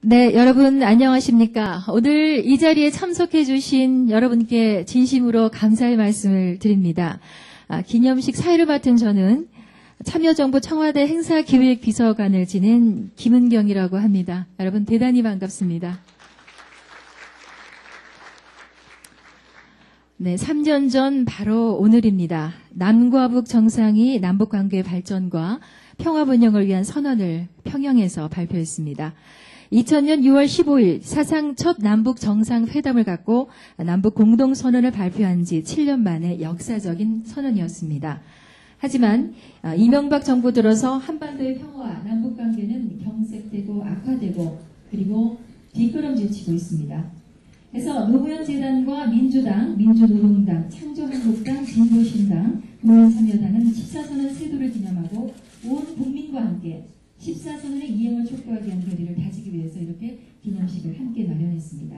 네, 여러분 안녕하십니까? 오늘 이 자리에 참석해 주신 여러분께 진심으로 감사의 말씀을 드립니다. 기념식 사회를 맡은 저는 참여정부 청와대 행사기획비서관을 지낸 김은경이라고 합니다. 여러분 대단히 반갑습니다. 네, 3년 전 바로 오늘입니다. 남과 북 정상이 남북관계 발전과 평화번영을 위한 선언을 평양에서 발표했습니다. 2000년 6월 15일 사상 첫 남북 정상회담을 갖고 남북 공동선언을 발표한 지 7년 만에 역사적인 선언이었습니다. 하지만 이명박 정부 들어서 한반도의 평화와 남북관계는 경색되고 악화되고 그리고 뒷걸음질 치고 있습니다. 그래서 노무현 재단과 민주당, 민주노동당, 창조한국당, 진보신당, 노원참여당은 14선언 세도를 기념하고 온 국민과 함께 14선언의 이행을 촉구하기 위한 결의를 다지기 위해서 이렇게 기념식을 함께 마련했습니다.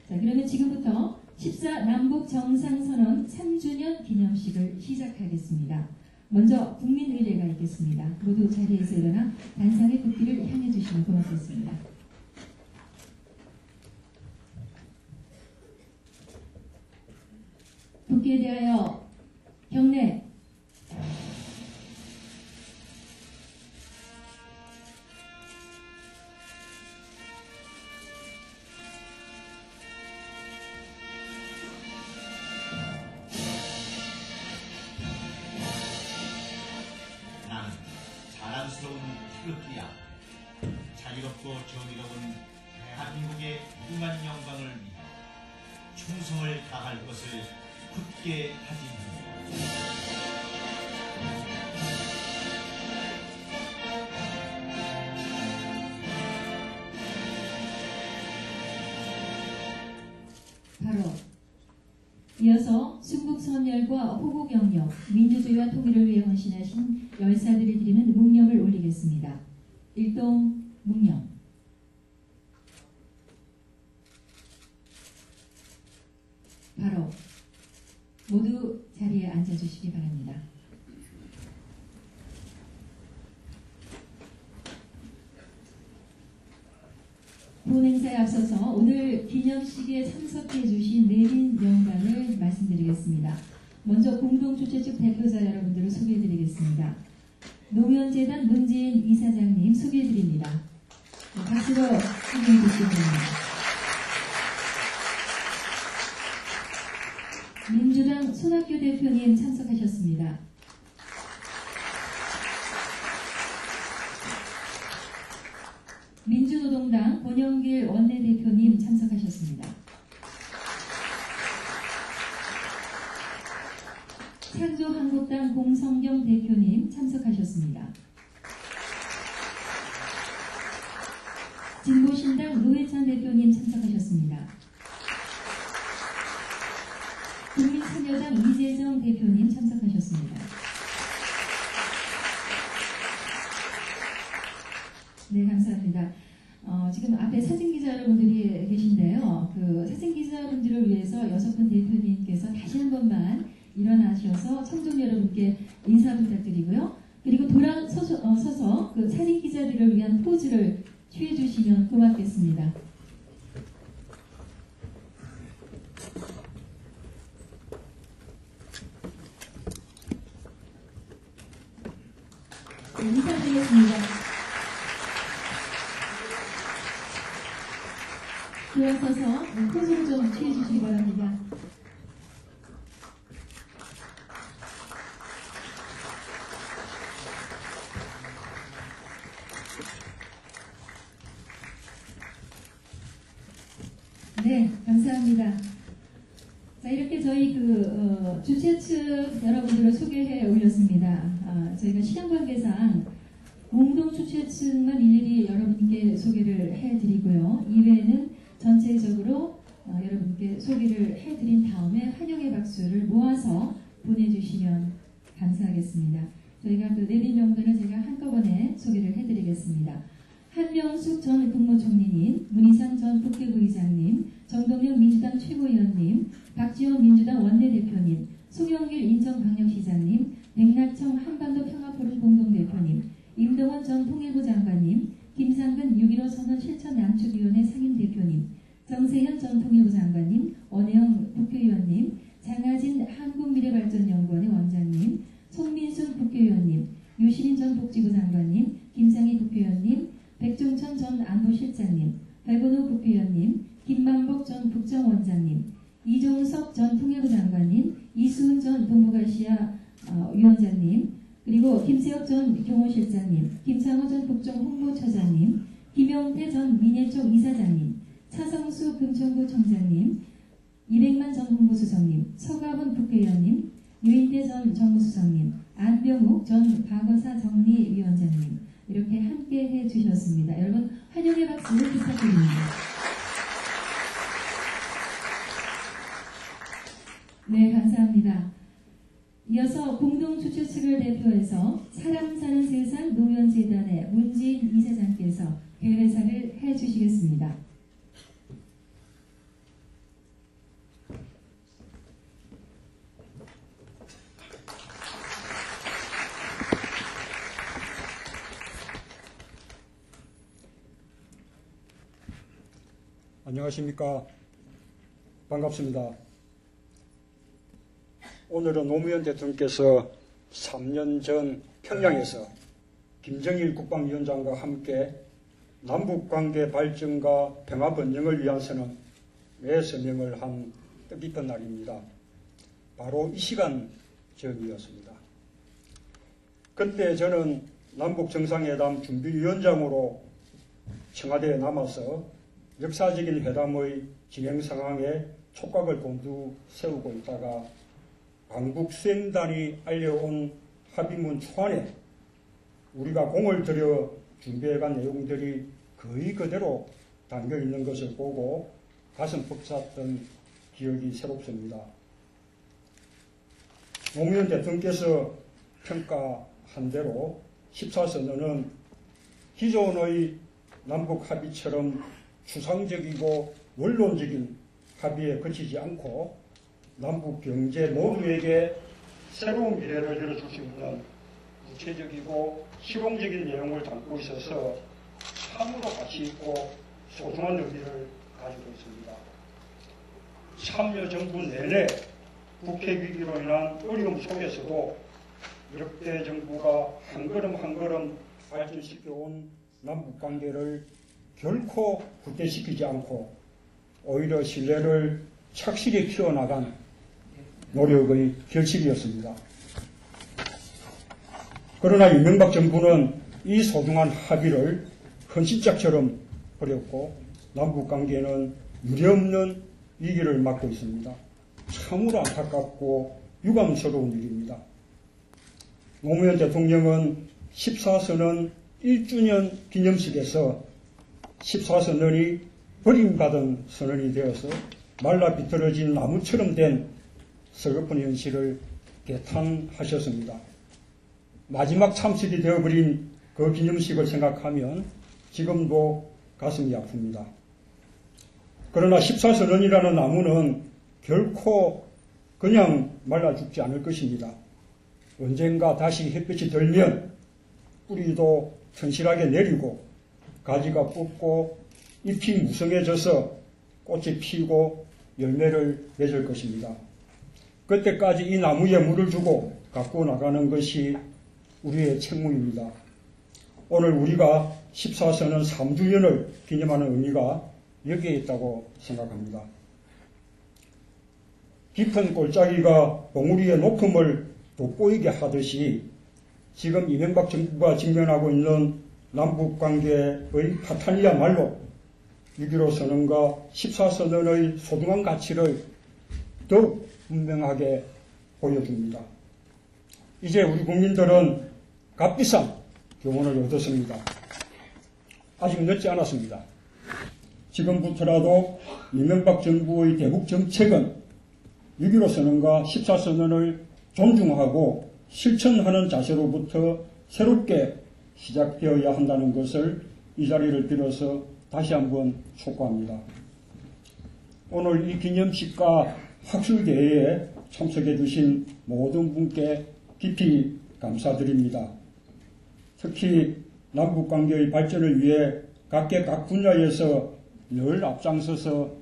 자, 그러면 지금부터 14 남북 정상선언 3주년 기념식을 시작하겠습니다. 먼저 국민의례가 있겠습니다. 모두 자리에서 일어나 단상의 국기를 향해 주시면 고맙겠습니다. 국기에 대하여 경례. 나는 자랑스러운 태극기야. 자유롭고 정의로운 대한민국의 무궁한 영광을 위해 충성을 다할 것을 굳게 다짐합니다. 바로 이어서 순국선열과 호국영역, 민주주의와 통일을 위해 헌신하신 열사들이 드리는 묵념을 올리겠습니다. 일동 묵념. 바로 모두 자리에 앉아주시기 바랍니다. 본 행사에 앞서서 오늘 기념식에 참석해 주신 내빈 명단을 말씀드리겠습니다. 먼저 공동주최 측 대표자 여러분들을 소개해드리겠습니다. 노무현재단 문재인 이사장님 소개해드립니다. 박수로 소개해 주시기 바랍니다. 민주당 손학규 대표님 참석하셨습니다. 민주노동당 권영길 원내대표님 참석하셨습니다. 창조한국당 공성경 대표님 참석하셨습니다. 진보신당 노회찬 대표님 참석하셨습니다. 국민참여당 이재정 대표님 참석하셨습니다. 네, 감사합니다. 지금 앞에 사진기자 여러분들이 계신데요. 그 사진기자분들을 위해서 6분 대표님께서 다시 한 번만 일어나셔서 청중 여러분께 인사 부탁드리고요. 그리고 돌아서서 그 사진기자들을 위한 포즈를 취해주시면 고맙겠습니다. 네, 인사드리겠습니다. 들어서서 포즈를 좀 취해주시기 바랍니다. 네, 감사합니다. 자, 이렇게 저희 주최 측 여러분들을 소개해 올렸습니다. 저희가 시간 관계상 공동 주최 측만 일일이 여러분께 소개를 해드리고요. 이외에는 전체적으로 여러분께 소개를 해드린 다음에 환영의 박수를 모아서 보내주시면 감사하겠습니다. 저희가 그 내빈 명단을 제가 한꺼번에 소개를 해드리겠습니다. 한명숙 전 국무총리님, 문희상 전 국회의장님, 정동영 민주당 최고위원님, 박지원 민주당 원내대표님, 송영길 인천광역시장님, 백낙청 한반도 평화포럼 공동대표님, 임동원 전 통일부 장관님, 김상근 6.15 선언 실천 양축위원회 상임대표님, 정세현 전 통일부 장관님, 원혜영 국회의원님, 장하진 한국미래발전연구원의 원장님, 송민순 국회의원님, 유시민 전 복지부 장관님, 김상희 국회의원님, 백종천 전 안보실장님, 백은호 국회의원님, 김만복 전 국정원장님, 이종석 전 통일부 장관님, 이수은 전 동북아시아 위원장님, 그리고 김세혁 전 경호실장님, 김상호 전 국정홍보처장님, 김용태 전 민예총 이사장님, 차성수 금천구 청장님, 이백만 전 홍보수석님, 서가훈 국회의원님, 유인태 전 정무수석님, 안병욱 전 과거사 정리위원장님 이렇게 함께 해주셨습니다. 여러분 환영의 박수를 부탁드립니다. 네, 감사합니다. 이어서 공동주최 측을 대표해서 사람 사는 세상 노년재단의 문지인 이사장께서 개회사를 해주시겠습니다. 안녕하십니까. 반갑습니다. 오늘은 노무현 대통령께서 3년 전 평양에서 김정일 국방위원장과 함께 남북관계 발전과 평화 번영을 위한 선언에 서명을 한 뜻깊은 날입니다. 바로 이 시간 전이었습니다. 그때 저는 남북정상회담 준비위원장으로 청와대에 남아서 역사적인 회담의 진행 상황에 촉각을 곤두세우고 있다가 광국 수행단이 알려온 합의문 초안에 우리가 공을 들여 준비해간 내용들이 거의 그대로 담겨있는 것을 보고 가슴 벅찼던 기억이 새롭습니다. 노무현 대통령께서 평가한 대로 14선언은 기존의 남북 합의처럼 추상적이고 원론적인 합의에 그치지 않고 남북 경제 모두에게 새로운 미래를 열어줄 수 있는 구체적이고 실용적인 내용을 담고 있어서 참으로 가치 있고 소중한 의미를 가지고 있습니다. 참여정부 내내 국회 위기로 인한 어려움 속에서도 역대 정부가 한 걸음 한 걸음 발전시켜온 남북관계를 결코 굳대시키지 않고 오히려 신뢰를 착실히 키워나간 노력의 결실이었습니다. 그러나 이명박 정부는 이 소중한 합의를 헌신짝처럼 버렸고 남북관계는 유례없는 위기를 맞고 있습니다. 참으로 안타깝고 유감스러운 일입니다. 노무현 대통령은 14선언 1주년 기념식에서 14선언이 버림받은 선언이 되어서 말라 비틀어진 나무처럼 된 서글픈 현실을 개탄하셨습니다. 마지막 참석이 되어버린 그 기념식을 생각하면 지금도 가슴이 아픕니다. 그러나 14선언이라는 나무는 결코 그냥 말라 죽지 않을 것입니다. 언젠가 다시 햇빛이 들면 뿌리도 튼실하게 내리고 가지가 뽑고 잎이 무성해져서 꽃이 피고 열매를 맺을 것입니다. 그때까지 이 나무에 물을 주고 갖고 나가는 것이 우리의 책무입니다. 오늘 우리가 14선언 3주년을 기념하는 의미가 여기에 있다고 생각합니다. 깊은 골짜기가 봉우리의 높음을 돋보이게 하듯이 지금 이명박 정부가 직면하고 있는 남북관계의 파탄이야말로 6.15 선언과 14선언의 소중한 가치를 더욱 분명하게 보여줍니다. 이제 우리 국민들은 값비싼 교훈을 얻었습니다. 아직 늦지 않았습니다. 지금부터라도 이명박 정부의 대북 정책은 6.15 선언과 14선언을 존중하고 실천하는 자세로부터 새롭게 시작되어야 한다는 것을 이 자리를 빌어서 다시 한번 촉구합니다. 오늘 이 기념식과 학술대회에 참석해 주신 모든 분께 깊이 감사드립니다. 특히 남북관계의 발전을 위해 각 분야에서 늘 앞장서서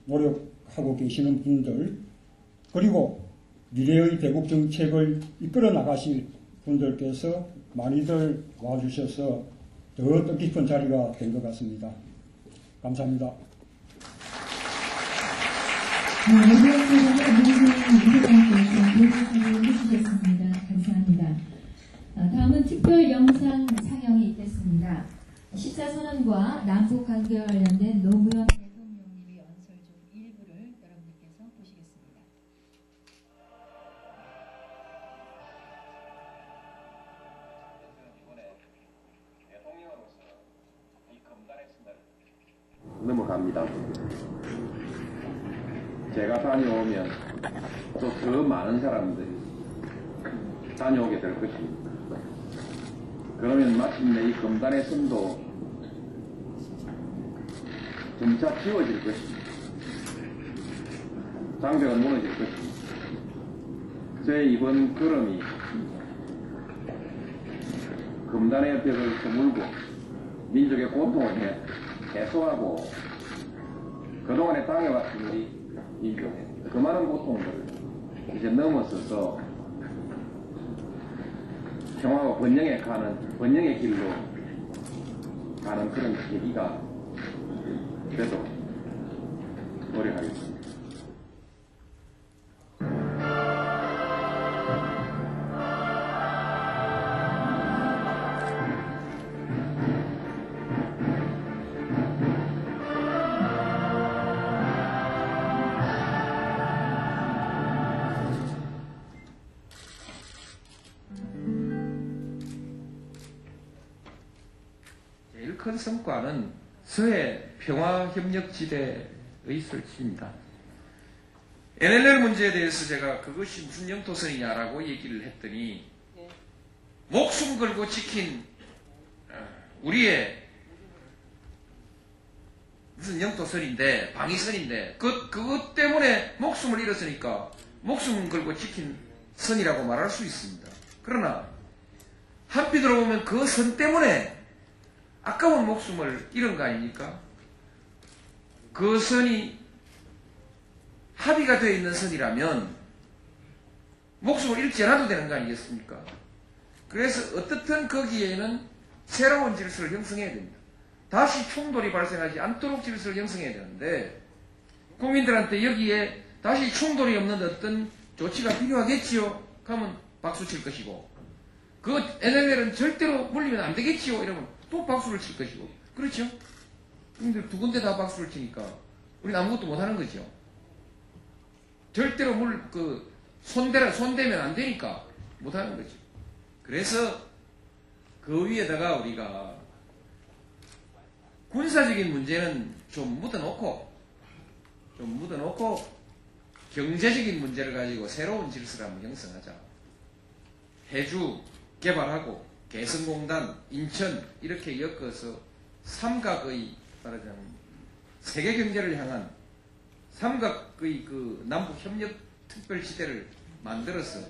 노력하고 계시는 분들, 그리고 미래의 대북 정책을 이끌어 나가실 분들께서 많이들 와주셔서 더 뜻깊은 자리가 된 것 같습니다. 감사합니다. 감사합니다. 다음은 특별 영상 상영이 있겠습니다. 14선언과 남북관계와 관련된 노무현 대통령님의 연설 중 일부를 여러분들께서 보시겠습니다. 넘어갑니다. 제가 다녀오면 또 더 많은 사람들이 다녀오게 될 것입니다. 그러면 마침내 이 금단의 선도 점차 지워질 것입니다. 장벽은 무너질 것입니다. 제 이번 걸음이 금단의 벽을 허물고 민족의 고통을 해소하고 그동안에 당해왔던 우리 민족의 그 많은 고통들을 이제 넘어서서 평화와 번영의 길로 가는 그런 계기가 되도록 노력하겠습니다. 제일 큰 성과는 서해 평화협력지대의 설치입니다. NLL 문제에 대해서 제가 그것이 무슨 영토선이냐라고 얘기를 했더니 목숨 걸고 지킨 우리의 무슨 영토선인데 방위선인데 그것 때문에 목숨을 잃었으니까 목숨 걸고 지킨 선이라고 말할 수 있습니다. 그러나 한편으로 보면 그 선 때문에 아까운 목숨을 잃은 거 아닙니까? 그 선이 합의가 되어 있는 선이라면 목숨을 잃지 않아도 되는 거 아니겠습니까? 그래서 어떻든 거기에는 새로운 질서를 형성해야 됩니다. 다시 충돌이 발생하지 않도록 질서를 형성해야 되는데 국민들한테 여기에 다시 충돌이 없는 어떤 조치가 필요하겠지요? 하면 박수 칠 것이고 그 NLL은 절대로 물리면 안 되겠지요? 이러면 또 박수를 칠 것이고 그렇죠? 국민들 두 군데 다 박수를 치니까 우리는 아무것도 못하는 거죠. 절대로 손대면 안 되니까 못하는 거죠. 그래서 그 위에다가 우리가 군사적인 문제는 좀 묻어놓고 경제적인 문제를 가지고 새로운 질서를 한번 형성하자. 해주 개발하고 개성공단, 인천 이렇게 엮어서 삼각의 말하자면 세계 경제를 향한 삼각의 그 남북 협력 특별지대를 만들어서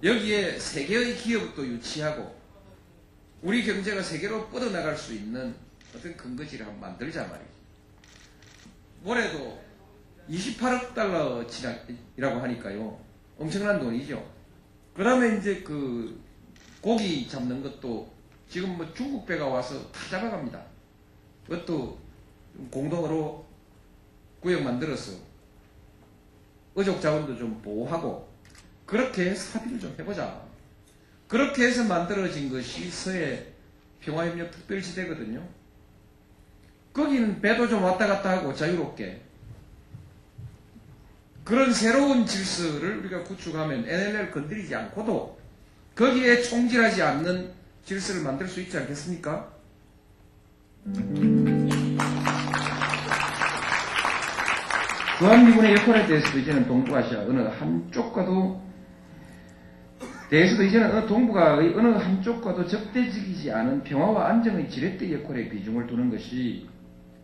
여기에 세계의 기업도 유치하고 우리 경제가 세계로 뻗어나갈 수 있는 어떤 근거지를 한번 만들자 말이죠. 올해도 28억 달러치라고 하니까요. 엄청난 돈이죠. 그 다음에 이제 그 고기 잡는 것도 지금 뭐 중국 배가 와서 다 잡아갑니다. 그것도 공동으로 구역 만들어서 어족 자원도 좀 보호하고 그렇게 해서 합의를 좀 해보자. 그렇게 해서 만들어진 것이 서해 평화협력 특별지대거든요. 거기는 배도 좀 왔다 갔다 하고 자유롭게 그런 새로운 질서를 우리가 구축하면 NLL 건드리지 않고도 거기에 총질하지 않는 질서를 만들 수 있지 않겠습니까? 주한미군의 역할에 대해서도 이제는 동북아시아 어느 한쪽과도 대해서도 이제는 동북아의 어느 한쪽과도 적대적이지 않은 평화와 안정의 지렛대 역할에 비중을 두는 것이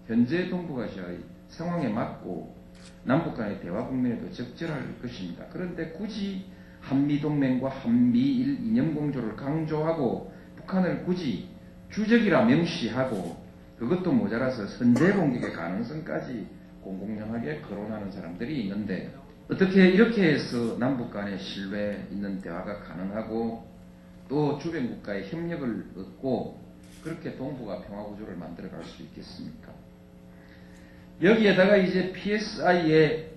현재 동북아시아의 상황에 맞고 남북 간의 대화 국면에도 적절할 것입니다. 그런데 굳이 한미동맹과 한미일 이념공조를 강조하고 북한을 굳이 주적이라 명시하고 그것도 모자라서 선제 공격의 가능성까지 공공연하게 거론하는 사람들이 있는데 어떻게 이렇게 해서 남북 간의 신뢰 있는 대화가 가능하고 또 주변 국가의 협력을 얻고 그렇게 동북아 평화구조를 만들어갈 수 있겠습니까? 여기에다가 이제 PSI에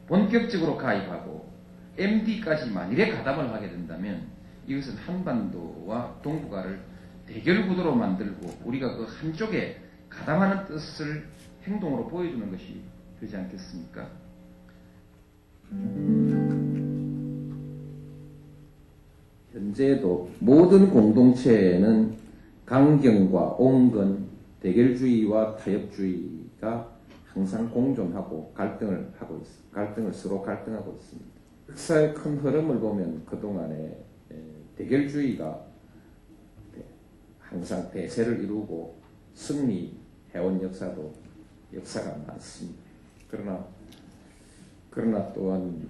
본격적으로 가입하고 MD까지 만일에 가담을 하게 된다면 이것은 한반도와 동북아를 대결 구도로 만들고 우리가 그 한쪽에 가담하는 뜻을 행동으로 보여주는 것이 되지 않겠습니까? 현재도 모든 공동체에는 강경과 온건, 대결주의와 타협주의가 항상 공존하고 서로 갈등하고 있습니다. 역사의 큰 흐름을 보면 그동안에 대결주의가 항상 대세를 이루고 승리해온 역사가 많습니다. 그러나 또한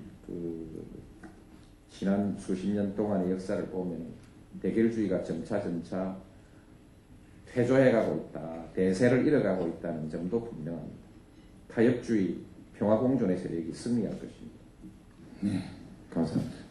지난 수십 년 동안의 역사를 보면 대결주의가 점차 퇴조해가고 있다, 대세를 잃어가고 있다는 점도 분명합니다. 타협주의, 평화공존의 세력이 승리할 것입니다. 네, 감사합니다.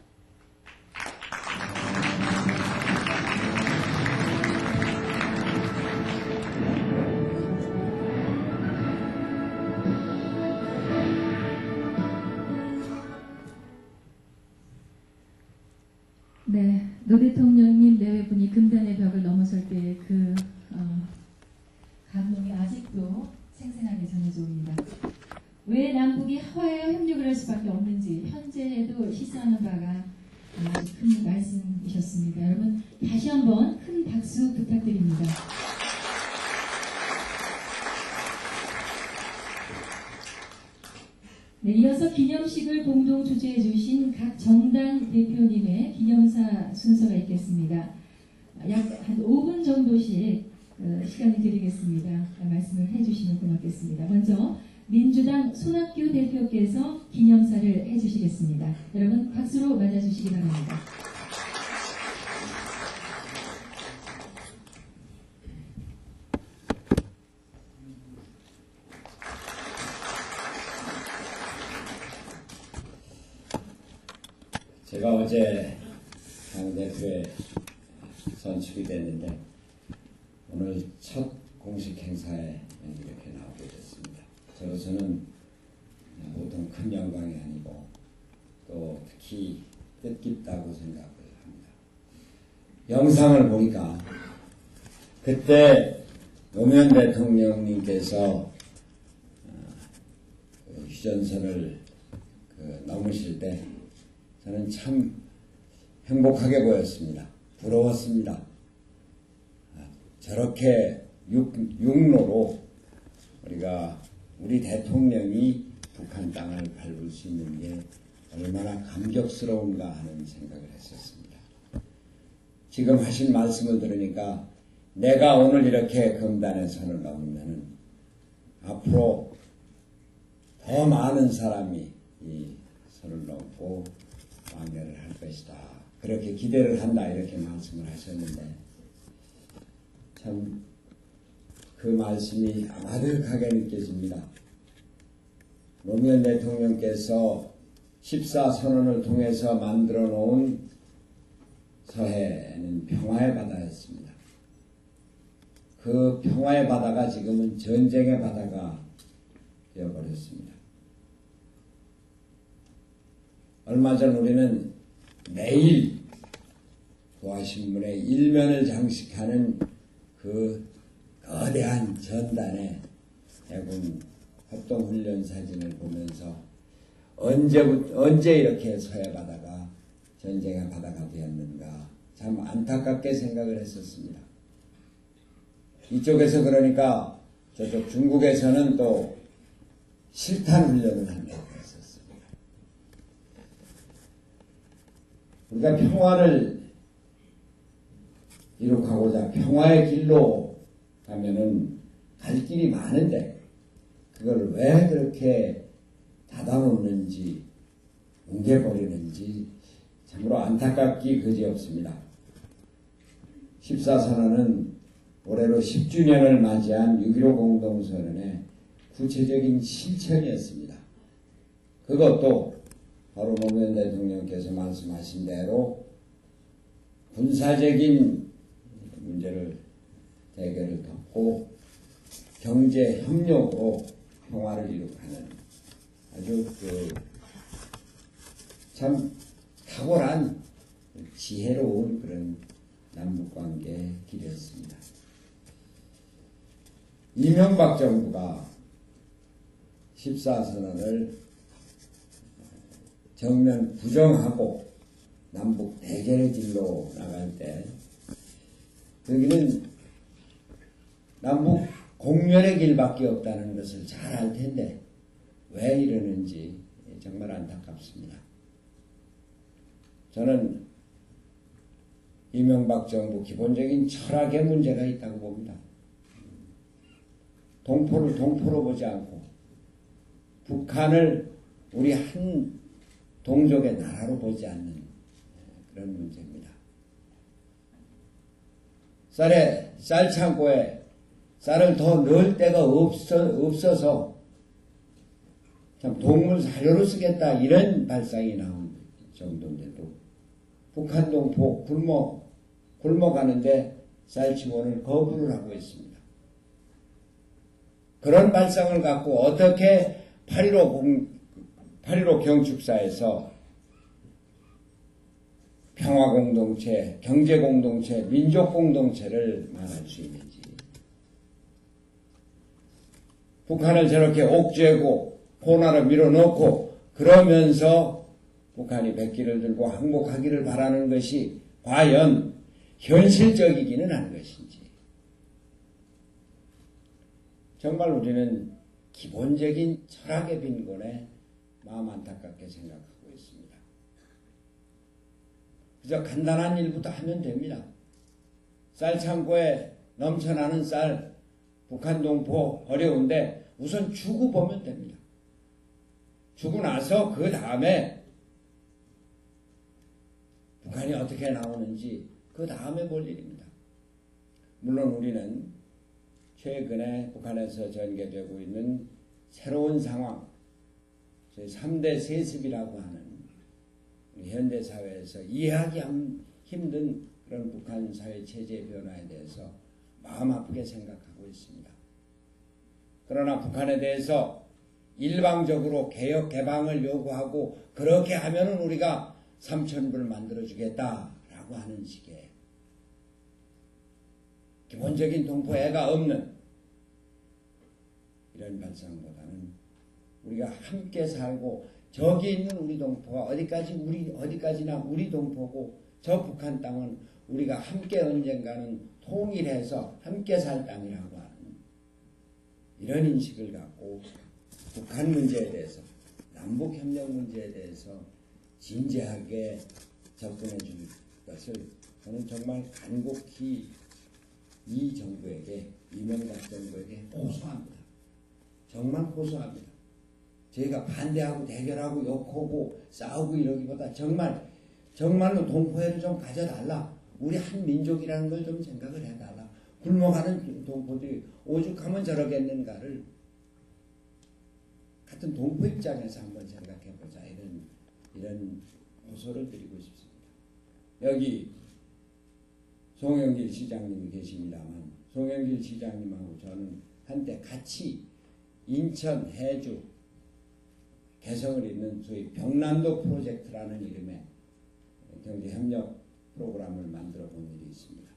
네, 노 대통령님 내외분이 금단의 벽을 넘어설 때의 그 감동이 아직도 생생하게 전해져 옵니다. 왜 남북이 화해와 협력을 할 수밖에 없는지 현재에도 시사하는 바가 아주 큰 말씀이셨습니다. 여러분 다시 한번 큰 박수 부탁드립니다. 네, 이어서 기념식을 공동 주재해 주신 각 정당 대표님의 기념사 순서가 있겠습니다. 약 한 5분 정도씩 시간을 드리겠습니다. 말씀을 해주시면 고맙겠습니다. 먼저 민주당 손학규 대표께서 기념사를 해주시겠습니다. 여러분 박수로 맞아주시기 바랍니다. 제가 어제 당대표에 선출이 됐는데 오늘 첫 공식 행사에 이렇게 나오게 됐습니다. 저로서는 보통 큰 영광이 아니고 또 특히 뜻깊다고 생각을 합니다. 영상을 보니까 그때 노무현 대통령님께서 휴전선을 넘으실 때 저는 참 행복하게 보였습니다. 부러웠습니다. 저렇게 육로로 우리 대통령이 북한 땅을 밟을 수 있는 게 얼마나 감격스러운가 하는 생각을 했었습니다. 지금 하신 말씀을 들으니까 내가 오늘 이렇게 금단의 선을 넘으면 앞으로 더 많은 사람이 이 선을 넘고 왕래를 할 것이다. 그렇게 기대를 한다. 이렇게 말씀을 하셨는데 참 그 말씀이 아득하게 느껴집니다. 노무현 대통령께서 14선언을 통해서 만들어 놓은 서해는 평화의 바다였습니다. 그 평화의 바다가 지금은 전쟁의 바다가 되어버렸습니다. 얼마 전 우리는 매일 도하신문의 일면을 장식하는 그 거대한 전단의 해군 합동훈련 사진을 보면서 언제 이렇게 서해 바다가 전쟁의 바다가 되었는가 참 안타깝게 생각을 했었습니다. 이쪽에서 그러니까 저쪽 중국에서는 또 실탄 훈련을 한다고 했었습니다. 우리가 평화를 이룩하고자 평화의 길로 가면은 갈 길이 많은데 그걸 왜 그렇게 닫아놓는지 뭉개버리는지 참으로 안타깝기 그지없습니다. 14선언은 올해로 10주년을 맞이한 6.15 공동선언의 구체적인 실천이었습니다. 그것도 바로 노무현 대통령께서 말씀하신 대로 군사적인 문제를 대결을 덮고 경제 협력으로 평화를 이룩하는 아주 참 탁월한 지혜로운 그런 남북관계의 길이었습니다. 이명박 정부가 14선언을 정면 부정하고 남북 대결의 길로 나갈 때 여기는 남북 공멸의 길밖에 없다는 것을 잘 알 텐데 왜 이러는지 정말 안타깝습니다. 저는 이명박 정부 기본적인 철학의 문제가 있다고 봅니다. 동포를 동포로 보지 않고 북한을 우리 한 동족의 나라로 보지 않는 그런 문제입니다. 쌀창고에 쌀을 더 넣을 데가 없어서 참 동물 사료로 쓰겠다 이런 발상이 나온 정도인데도 북한 동포 굶어 가는데 쌀치원을 거부를 하고 있습니다. 그런 발상을 갖고 어떻게 8.15 경축사에서 평화공동체, 경제공동체, 민족공동체를 말할 수 있는지 북한을 저렇게 옥죄고 포나로 밀어넣고 그러면서 북한이 백기를 들고 항복하기를 바라는 것이 과연 현실적이기는 한 것인지 정말 우리는 기본적인 철학의 빈곤에 마음 안타깝게 생각하고 있습니다. 그저 간단한 일부터 하면 됩니다. 쌀창고에 넘쳐나는 쌀, 북한 동포 어려운데 우선 주고 보면 됩니다. 주고 나서 그 다음에 북한이 어떻게 나오는지 그 다음에 볼 일입니다. 물론 우리는 최근에 북한에서 전개되고 있는 새로운 상황, 저희 3대 세습이라고 하는 현대사회에서 이해하기 힘든 그런 북한 사회 체제 변화에 대해서 마음 아프게 생각하고 있습니다. 그러나 북한에 대해서 일방적으로 개혁 개방을 요구하고 그렇게 하면은 우리가 3,000불 만들어주겠다라고 하는 식의 기본적인 동포애가 없는 이런 발상보다는 우리가 함께 살고 저기 있는 우리 동포가 어디까지나 우리 동포고 저 북한 땅은 우리가 함께 언젠가는 통일해서 함께 살 땅이라고 하는 이런 인식을 갖고 북한 문제에 대해서 남북협력 문제에 대해서 진지하게 접근해 줄 것을 저는 정말 간곡히 이 정부에게 이명박 정부에게 호소합니다. 정말 호소합니다. 저희가 반대하고 대결하고 욕하고 싸우고 이러기보다 정말로 동포애를 좀 가져달라. 우리 한 민족이라는 걸 좀 생각을 해달라. 굶어가는 동포들이 오죽하면 저러겠는가를 같은 동포 입장에서 한번 생각해보자. 이런 호소를 드리고 싶습니다. 여기 송영길 시장님이 계십니다만 송영길 시장님하고 저는 한때 같이 인천, 해주 개성을 잇는 소위 병남도 프로젝트라는 이름의 경제협력 프로그램을 만들어 본 일이 있습니다.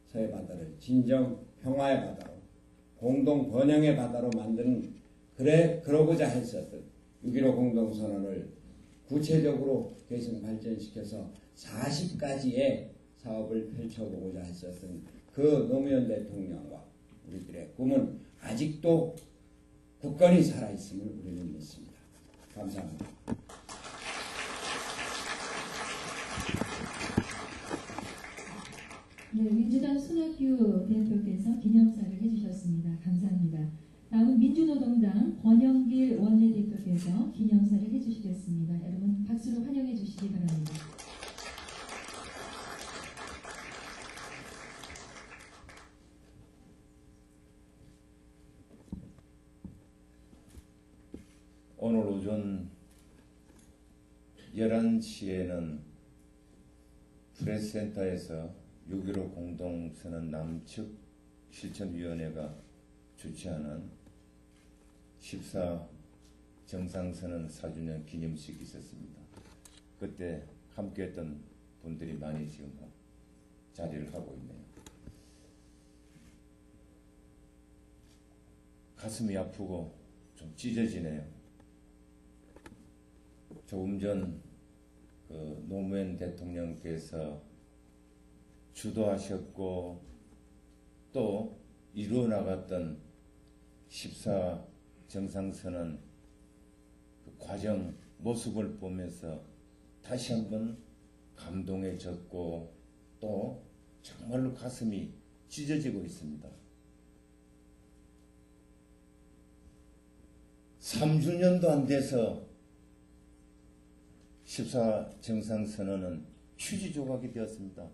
서해 바다를 진정 평화의 바다로 공동 번영의 바다로 만드는 그러고자 했었던 6.15 공동선언을 구체적으로 계속 발전시켜서 40가지의 사업을 펼쳐보고자 했었던 그 노무현 대통령과 우리들의 꿈은 아직도 굳건히 살아있음을 우리는 믿습니다. 감사합니다. 네, 민주당 손학규 대표께서 기념사를 해주셨습니다. 감사합니다. 다음은 민주노동당 권영길 원내대표께서 기념사를 해주시겠습니다. 여러분 박수로 환영해 주시기 바랍니다. 오늘 오전 11시에는 프레스센터에서 6.15 공동선언 남측 실천위원회가 주최하는 14 정상선언 4주년 기념식이 있었습니다. 그때 함께했던 분들이 많이 지금 자리를 하고 있네요. 가슴이 아프고 좀 찢어지네요. 조금 전 노무현 대통령께서 주도하셨고 또 이루어나갔던 14 정상선언 그 과정 모습을 보면서 다시 한번 감동해졌고 또 정말로 가슴이 찢어지고 있습니다. 3주년도 안 돼서 14 정상선언은 휴지 조각이 되었습니다.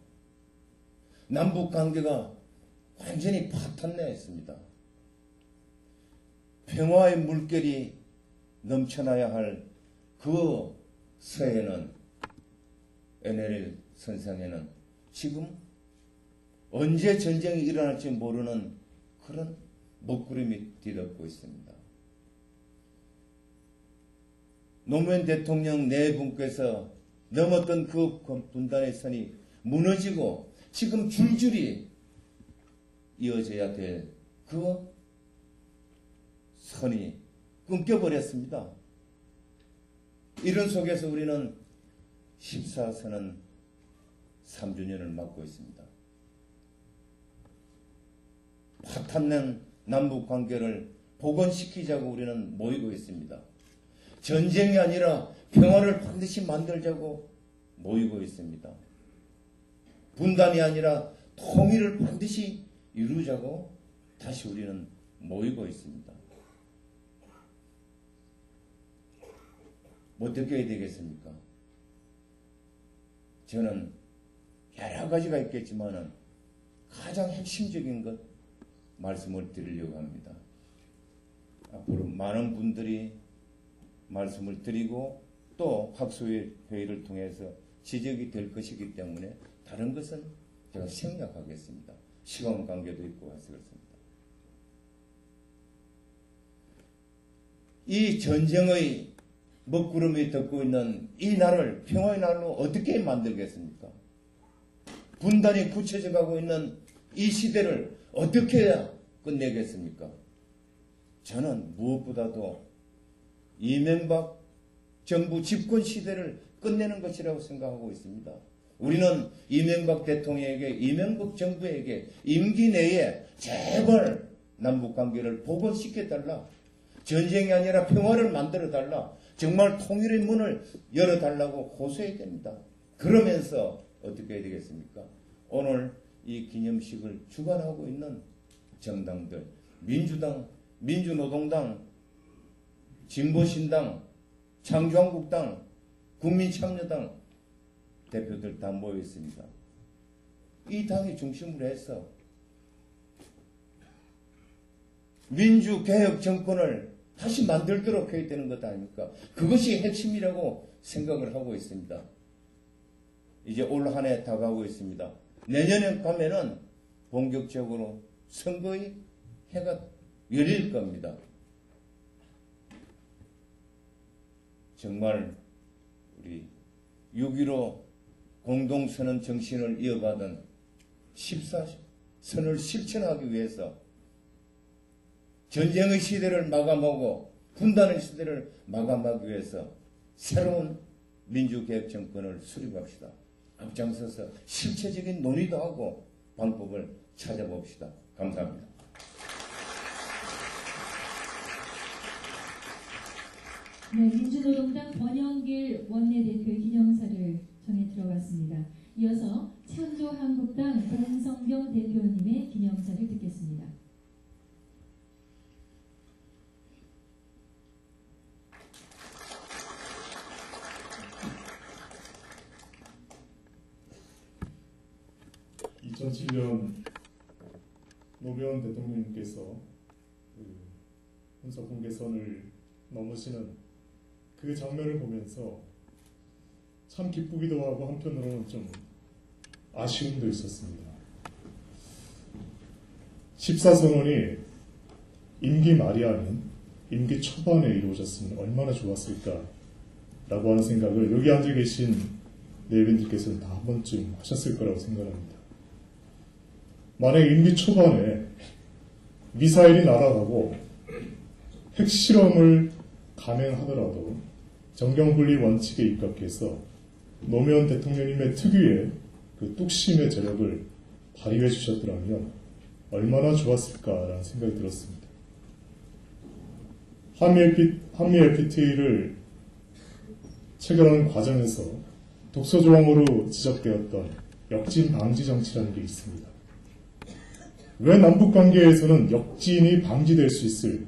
남북관계가 완전히 파탄나였습니다. 평화의 물결이 넘쳐나야 할 그 서해는 NLL 선상에는 지금 언제 전쟁이 일어날지 모르는 그런 먹구름이 뒤덮고 있습니다. 노무현 대통령 네 분께서 넘었던 그 분단의 선이 무너지고 지금 줄줄이 이어져야 될 그 선이 끊겨버렸습니다. 이런 속에서 우리는 14선언 3주년을 맞고 있습니다. 파탄난 남북관계를 복원시키자고 우리는 모이고 있습니다. 전쟁이 아니라 평화를 반드시 만들자고 모이고 있습니다. 분단이 아니라 통일을 반드시 이루자고 다시 우리는 모이고 있습니다. 어떻게 해야 되겠습니까? 저는 여러 가지가 있겠지만 가장 핵심적인 것 말씀을 드리려고 합니다. 앞으로 많은 분들이 말씀을 드리고 또 학술회의를 통해서 지적이 될 것이기 때문에 다른 것은 제가 생략하겠습니다. 시간 관계도 있고 해서 그렇습니다. 이 전쟁의 먹구름이 덮고 있는 이 날을 평화의 날로 어떻게 만들겠습니까? 분단이 굳혀져 가고 있는 이 시대를 어떻게 해야 끝내겠습니까? 저는 무엇보다도 이명박 정부 집권 시대를 끝내는 것이라고 생각하고 있습니다. 우리는 이명박 대통령에게, 이명박 정부에게 임기 내에 제발 남북관계를 복원시켜달라. 전쟁이 아니라 평화를 만들어달라. 정말 통일의 문을 열어달라고 호소해야 됩니다. 그러면서 어떻게 해야 되겠습니까? 오늘 이 기념식을 주관하고 있는 정당들, 민주당, 민주노동당, 진보신당, 창조한국당, 국민참여당 대표들 다 모여 있습니다. 이 당이 중심으로 해서 민주개혁 정권을 다시 만들도록 해야 되는 것 아닙니까? 그것이 핵심이라고 생각을 하고 있습니다. 이제 올 한 해 다가오고 있습니다. 내년에 가면은 본격적으로 선거의 해가 열릴 겁니다. 정말 우리 6.15 공동선언 정신을 이어받은 14선을 실천하기 위해서 전쟁의 시대를 마감하고 분단의 시대를 마감하기 위해서 새로운 민주개혁 정권을 수립합시다. 앞장서서 실체적인 논의도 하고 방법을 찾아봅시다. 감사합니다. 네, 민주노동당 권영길 원내대표의 기념사를 전해 들어봤습니다. 이어서 창조한국당 공성경 대표님의 기념사를 듣겠습니다. 노무현 대통령님께서 그 군사 분계선을 넘으시는 그 장면을 보면서 참 기쁘기도 하고 한편으로는 좀 아쉬움도 있었습니다. 14선언이 임기 말이 아닌 임기 초반에 이루어졌으면 얼마나 좋았을까라고 하는 생각을 여기 앉아 계신 내빈들께서는 다 한 번쯤 하셨을 거라고 생각합니다. 만약 임기 초반에 미사일이 날아가고 핵실험을 감행하더라도 정경분리 원칙에 입각해서 노무현 대통령님의 특유의 그 뚝심의 저력을 발휘해 주셨더라면 얼마나 좋았을까라는 생각이 들었습니다. 한미 FTA를 체결하는 과정에서 독소조항으로 지적되었던 역진 방지 정치라는 게 있습니다. 왜 남북관계에서는 역진이 방지될 수 있을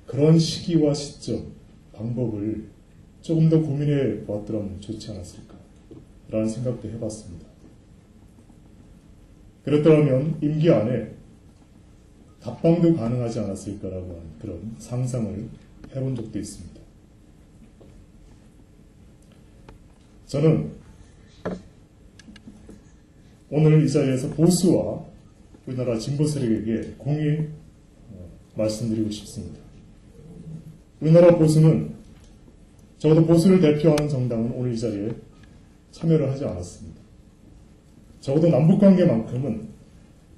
그런 시기와 시점, 방법을 조금 더 고민해 보았더라면 좋지 않았을까라는 생각도 해봤습니다. 그랬더라면 임기 안에 답방도 가능하지 않았을까라고 하는 그런 상상을 해본 적도 있습니다. 저는 오늘 이 자리에서 보수와 우리나라 진보 세력에게 공히 말씀드리고 싶습니다. 우리나라 보수는, 적어도 보수를 대표하는 정당은 오늘 이 자리에 참여를 하지 않았습니다. 적어도 남북관계만큼은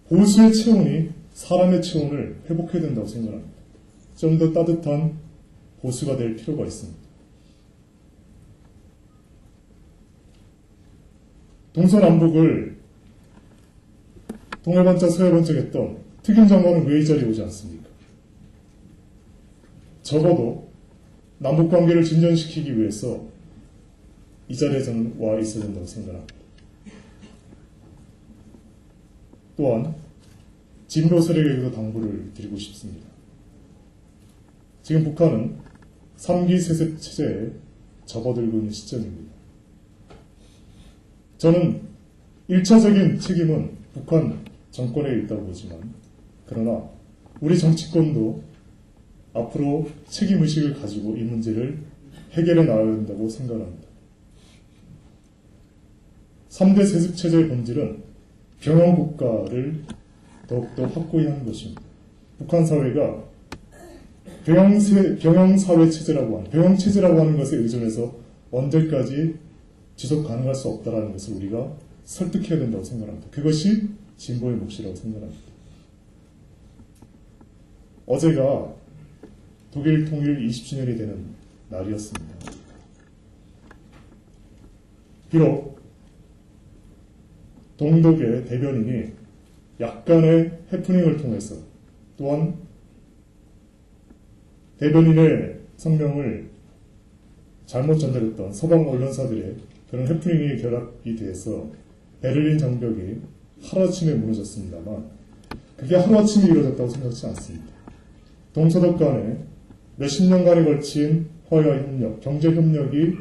보수의 체온이 사람의 체온을 회복해야 된다고 생각합니다. 좀 더 따뜻한 보수가 될 필요가 있습니다. 동서남북을 동해번쩍 서해번쩍 했던 특임 장관은 왜 이 자리에 오지 않습니까? 적어도 남북관계를 진전시키기 위해서 이 자리에 저는 와 있어야 된다고 생각합니다. 또한 진보 세력에게도 당부를 드리고 싶습니다. 지금 북한은 3기 세습 체제에 접어들고 있는 시점입니다. 저는 1차적인 책임은 북한 정권에 있다고 보지만, 그러나 우리 정치권도 앞으로 책임의식을 가지고 이 문제를 해결해 나가야 된다고 생각합니다. 3대 세습체제의 본질은 병영국가를 더욱더 확고히 하는 것입니다. 북한 사회가 병영사회체제라고 하는, 병영체제라고 하는 것에 의존해서 언제까지 지속 가능할 수 없다는 것을 우리가 설득해야 된다고 생각합니다. 그것이 진보의 몫이라고 생각합니다. 어제가 독일 통일 20주년이 되는 날이었습니다. 비록 동독의 대변인이 약간의 해프닝을 통해서, 또한 대변인의 성명을 잘못 전달했던 서방 언론사들의 그런 해프닝이 결합이 돼서 베를린 장벽이 하루아침에 무너졌습니다만, 그게 하루아침에 이루어졌다고 생각하지 않습니다. 동서독 간에 몇십 년간에 걸친 화해와 협력, 경제협력이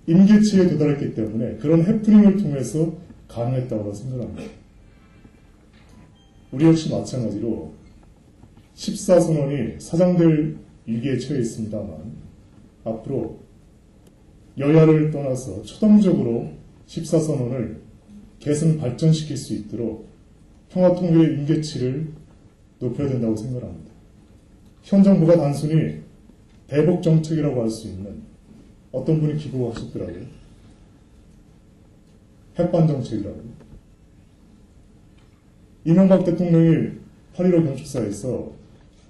임계치에 도달했기 때문에 그런 해프닝을 통해서 가능했다고 생각합니다. 우리 역시 마찬가지로 14선언이 사장될 위기에 처해 있습니다만, 앞으로 여야를 떠나서 초당적으로 14선언을 개선 발전시킬 수 있도록 평화통일의 임계치를 높여야 된다고 생각합니다. 현 정부가 단순히 대북정책이라고 할 수 있는, 어떤 분이 기고하셨더라고요. 핵반정책이라고. 이명박 대통령이 8.15 경축사에서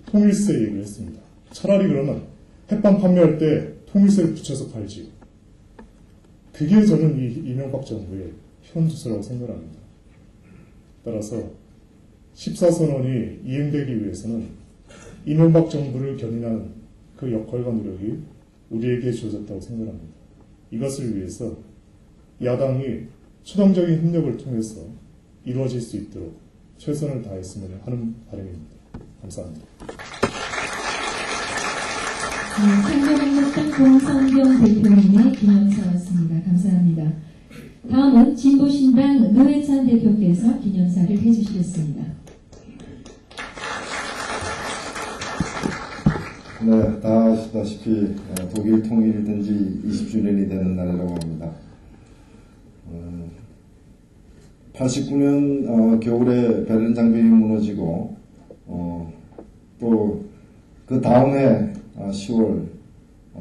통일세 얘기를 했습니다. 차라리 그러면 핵반 판매할 때 통일세를 붙여서 팔지요. 그게 저는 이 이명박 정부의 현주소라고 생각합니다. 따라서 14선언이 이행되기 위해서는 이명박 정부를 견인하는 그 역할과 노력이 우리에게 주어졌다고 생각합니다. 이것을 위해서 야당이 초당적인 협력을 통해서 이루어질 수 있도록 최선을 다했으면 하는 바람입니다. 감사합니다. 상경한국당 공성경 대표님의 기념사였습니다. 감사합니다. 다음은 진보신당 노회찬 대표께서 기념사를 해주시겠습니다. 네, 다 아시다시피 독일 통일된 지 20주년이 되는 날이라고 합니다. 89년 겨울에 베를린 장벽이 무너지고 또 그 다음 해 10월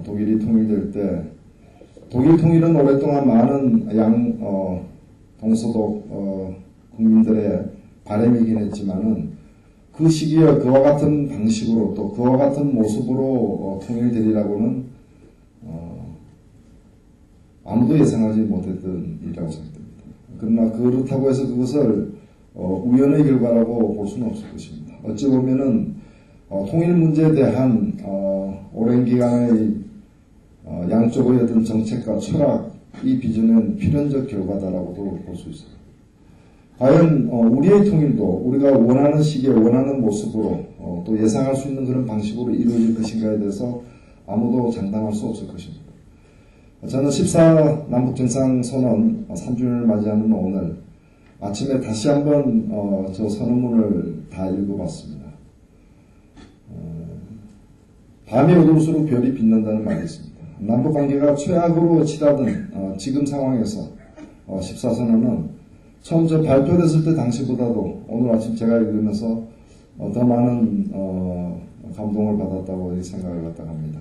독일이 통일될 때 독일 통일은 오랫동안 많은 동서독 국민들의 바람이긴 했지만은 그 시기에 그와 같은 방식으로 또 그와 같은 모습으로 통일되리라고는 아무도 예상하지 못했던 일이라고 생각됩니다. 그러나 그렇다고 해서 그것을 우연의 결과라고 볼 수는 없을 것입니다. 어찌 보면은 통일 문제에 대한 오랜 기간의 양쪽의 어떤 정책과 철학, 이 비전은 필연적 결과다라고도 볼 수 있습니다. 과연 우리의 통일도 우리가 원하는 시기에 원하는 모습으로 또 예상할 수 있는 그런 방식으로 이루어질 것인가에 대해서 아무도 장담할 수 없을 것입니다. 저는 14 남북정상선언 3주년을 맞이하는 오늘 아침에 다시 한번 저 선언문을 다 읽어봤습니다. 밤이 어두울수록 별이 빛난다는 말이 있습니다. 남북관계가 최악으로 치닫은 지금 상황에서 14선언은 처음 저 발표됐을 때 당시보다도 오늘 아침 제가 읽으면서 더 많은 감동을 받았다고 생각을 갖다 합니다.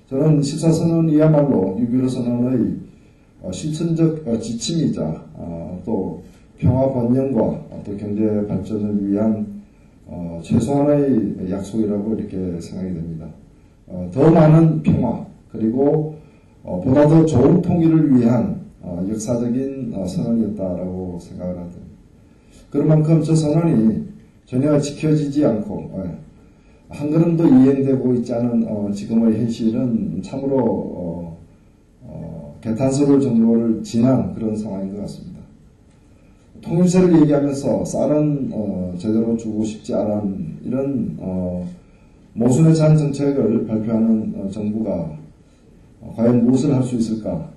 저는 14선언이야말로 6.15 선언의 실천적 지침이자 또 평화 번영과 또 경제 발전을 위한 최소한의 약속이라고 이렇게 생각이 됩니다. 더 많은 평화 그리고 보다 더 좋은 통일을 위한 역사적인 선언이었다라고 생각을 합니다. 그런 만큼 저 선언이 전혀 지켜지지 않고 한 걸음도 이행되고 있지 않은 지금의 현실은 참으로 개탄스러울 정도를 지난 그런 상황인 것 같습니다. 통일세를 얘기하면서 쌀은 제대로 주고 싶지 않은 이런 모순에 찬 정책을 발표하는 정부가 과연 무엇을 할 수 있을까?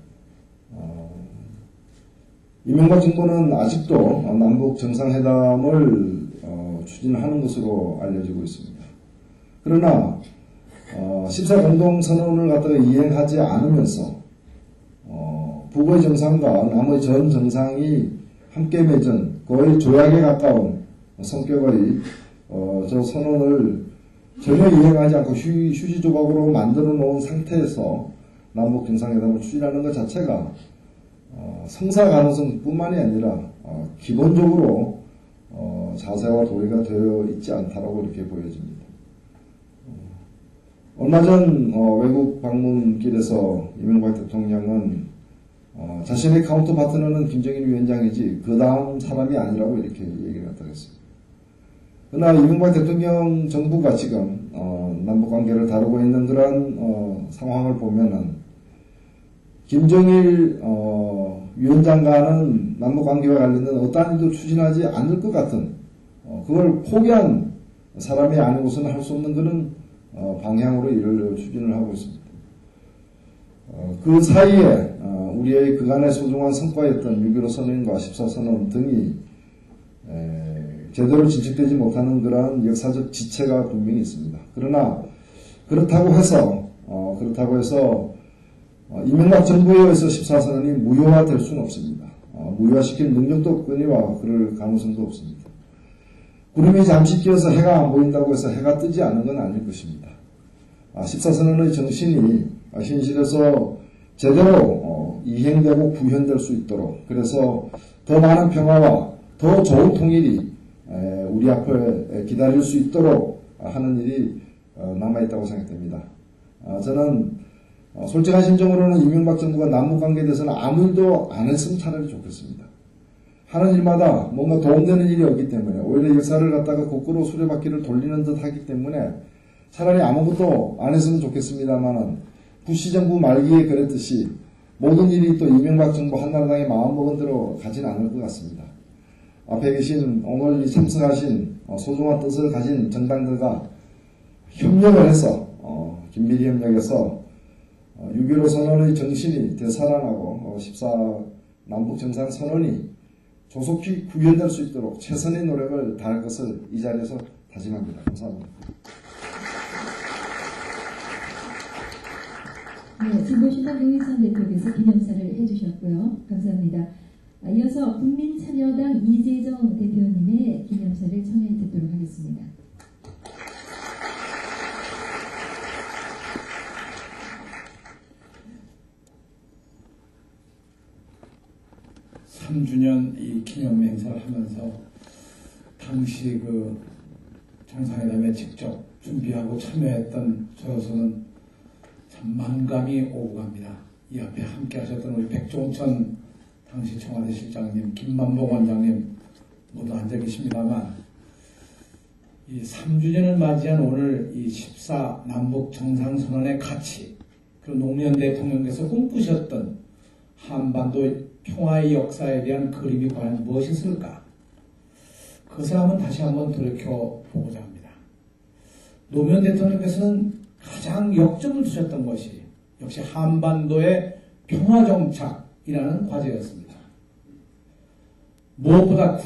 이명박 정부는 아직도 남북 정상회담을 추진하는 것으로 알려지고 있습니다. 그러나 14 공동선언을 갖다가 이행하지 않으면서 북의 정상과 남의 전 정상이 함께 맺은 거의 조약에 가까운 성격의 저 선언을 전혀 이행하지 않고 휴지 조각으로 만들어 놓은 상태에서 남북 정상회담을 추진하는 것 자체가 성사 가능성 뿐만이 아니라 기본적으로 자세와 도리가 되어 있지 않다라고 이렇게 보여집니다. 얼마 전 외국 방문길에서 이명박 대통령은 자신의 카운터 파트너는 김정일 위원장이지 그 다음 사람이 아니라고 이렇게 얘기를 했다고 했습니다. 그러나 이명박 대통령 정부가 지금 남북관계를 다루고 있는 그런 상황을 보면은 김정일 위원장과는 남북관계와 관련된 어떠한 일도 추진하지 않을 것 같은 그걸 포기한 사람이 아니고서는 할 수 없는 그런 방향으로 일을 추진을 하고 있습니다. 그 사이에 우리의 그간의 소중한 성과였던 6.15 선언과 14 선언 등이 제대로 진척되지 못하는 그러한 역사적 지체가 분명히 있습니다. 그러나 그렇다고 해서 이명박 정부에 의해서 14 선언이 무효화될 수는 없습니다. 무효화시킬 능력도 없거니와 그럴 가능성도 없습니다. 구름이 잠시 끼어서 해가 안 보인다고 해서 해가 뜨지 않는 건 아닐 것입니다. 14 선언의 정신이 현실에서 제대로 이행되고 구현될 수 있도록 그래서 더 많은 평화와 더 좋은 통일이 우리 앞을 기다릴 수 있도록 하는 일이 남아있다고 생각됩니다. 저는 솔직한 심정으로는 이명박 정부가 남북관계에 대해서는 아무 일도 안 했으면 차라리 좋겠습니다. 하는 일마다 뭔가 도움되는 일이 없기 때문에 오히려 역사를 갖다가 거꾸로 수레바퀴를 돌리는 듯 하기 때문에 차라리 아무것도 안 했으면 좋겠습니다만은 부시 정부 말기에 그랬듯이 모든 일이 또 이명박 정부 한나라당의 마음먹은 대로 가진 않을 것 같습니다. 앞에 계신 오늘 참석하신 소중한 뜻을 가진 정당들과 협력을 해서 긴밀히 협력해서 6.15 선언의 정신이 되살아나고 14 남북 정상 선언이 조속히 구현될 수 있도록 최선의 노력을 다할 것을 이 자리에서 다짐합니다. 감사합니다. 네, 진보신당 노회찬 대표께서 기념사를 해주셨고요. 감사합니다. 이어서 국민참여당 이재정 대표님의 기념사를 청해 듣도록 하겠습니다. (3주년) 이 기념 행사를 하면서 당시 그 정상회담에 직접 준비하고 참여했던 저로서는 참 만감이 오고 갑니다. 이 앞에 함께 하셨던 우리 백종천 당시 청와대 실장님, 김만복 원장님 모두 앉아 계십니다만, 이 3주년을 맞이한 오늘 이 14 남북 정상선언의 가치, 그리고 노무현 대통령께서 꿈꾸셨던 한반도 평화의 역사에 대한 그림이 과연 무엇이 있을까? 그것을 다시 한번 돌이켜보고자 합니다. 노무현 대통령께서는 가장 역점을 두셨던 것이 역시 한반도의 평화정착이라는 과제였습니다. 무엇보다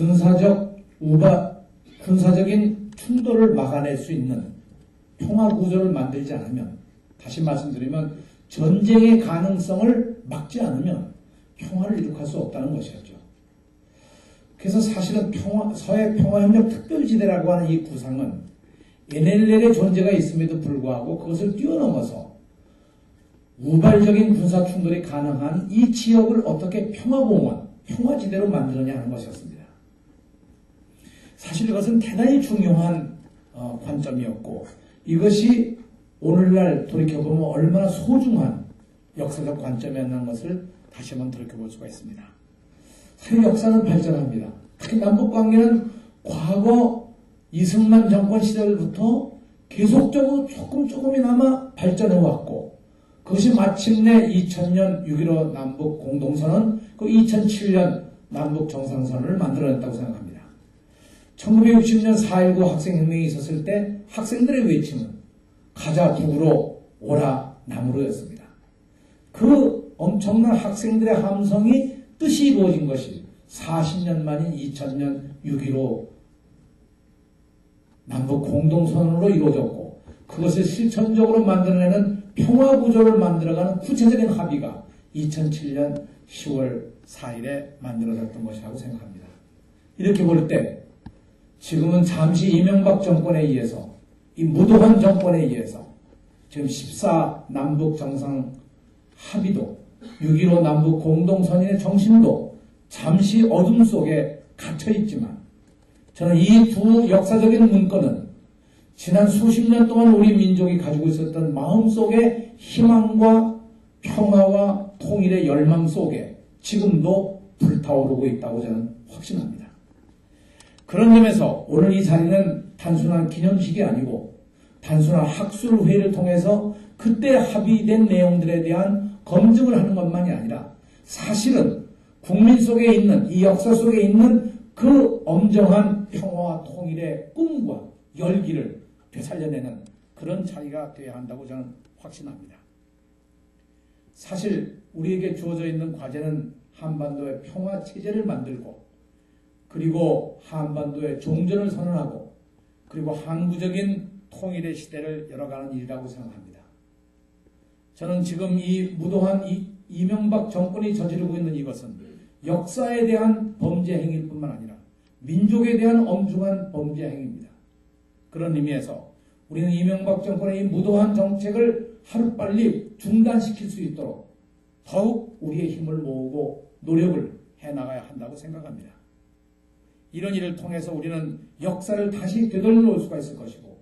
군사적인 충돌을 막아낼 수 있는 평화구조를 만들지 않으면, 다시 말씀드리면 전쟁의 가능성을 막지 않으면 평화를 이룩할 수 없다는 것이었죠. 그래서 사실은 서해 평화협력 특별지대라고 하는 이 구상은 NLL의 존재가 있음에도 불구하고 그것을 뛰어넘어서 우발적인 군사 충돌이 가능한 이 지역을 어떻게 평화공원, 평화지대로 만들느냐 하는 것이었습니다. 사실 이것은 대단히 중요한 관점이었고, 이것이 오늘날 돌이켜보면 얼마나 소중한 역사적 관점이었다는 것을 다시 한번 돌이켜볼 수가 있습니다. 사실 역사는 발전합니다. 특히 남북관계는 과거 이승만 정권 시절부터 계속적으로 조금이나마 발전해왔고, 그것이 마침내 2000년 6.15 남북 공동선언, 그 2007년 남북 정상선언을 만들어냈다고 생각합니다. 1960년 4.19 학생혁명이 있었을 때 학생들의 외침은 가자 북으로 오라 남으로였습니다. 그 엄청난 학생들의 함성이 뜻이 이루어진 것이 40년 만인 2000년 6.15 남북 공동선언으로 이루어졌고, 그것을 실천적으로 만들어내는 평화구조를 만들어가는 구체적인 합의가 2007년 10월 4일에 만들어졌던 것이라고 생각합니다. 이렇게 볼 때 지금은 잠시 이명박 정권에 의해서, 이 무도한 정권에 의해서 지금 14 남북 정상 합의도, 6.15 남북 공동선언의 정신도 잠시 어둠 속에 갇혀있지만, 저는 이 두 역사적인 문건은 지난 수십 년 동안 우리 민족이 가지고 있었던 마음속의 희망과 평화와 통일의 열망 속에 지금도 불타오르고 있다고 저는 확신합니다. 그런 점에서 오늘 이 자리는 단순한 기념식이 아니고 단순한 학술회의를 통해서 그때 합의된 내용들에 대한 검증을 하는 것만이 아니라, 사실은 국민 속에 있는, 이 역사 속에 있는 그 엄정한 평화와 통일의 꿈과 열기를 되살려내는 그런 자리가 되어야 한다고 저는 확신합니다. 사실 우리에게 주어져 있는 과제는 한반도의 평화 체제를 만들고, 그리고 한반도의 종전을 선언하고, 그리고 항구적인 통일의 시대를 열어가는 일이라고 생각합니다. 저는 지금 이 무도한 이명박 정권이 저지르고 있는 이것은 역사에 대한 범죄 행위일 뿐만 아니라 민족에 대한 엄중한 범죄 행위입니다. 그런 의미에서 우리는 이명박 정권의 이 무도한 정책을 하루빨리 중단시킬 수 있도록 더욱 우리의 힘을 모으고 노력을 해나가야 한다고 생각합니다. 이런 일을 통해서 우리는 역사를 다시 되돌려 놓을 수가 있을 것이고,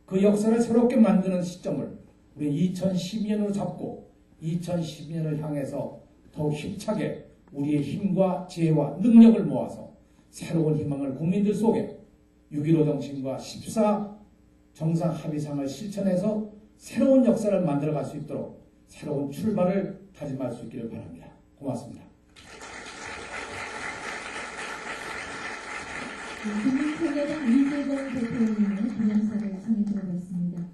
그 역사를 새롭게 만드는 시점을 우리 2012년으로 잡고 2012년을 향해서 더욱 힘차게 우리의 힘과 지혜와 능력을 모아서 새로운 희망을 국민들 속에 6.15 정신과 14 정상 합의상을 실천해서 새로운 역사를 만들어갈 수 있도록 새로운 출발을 다짐할 수 있기를 바랍니다. 고맙습니다. 국민참여당 이재정 대표님의 기념사를 청해 들어봤습니다.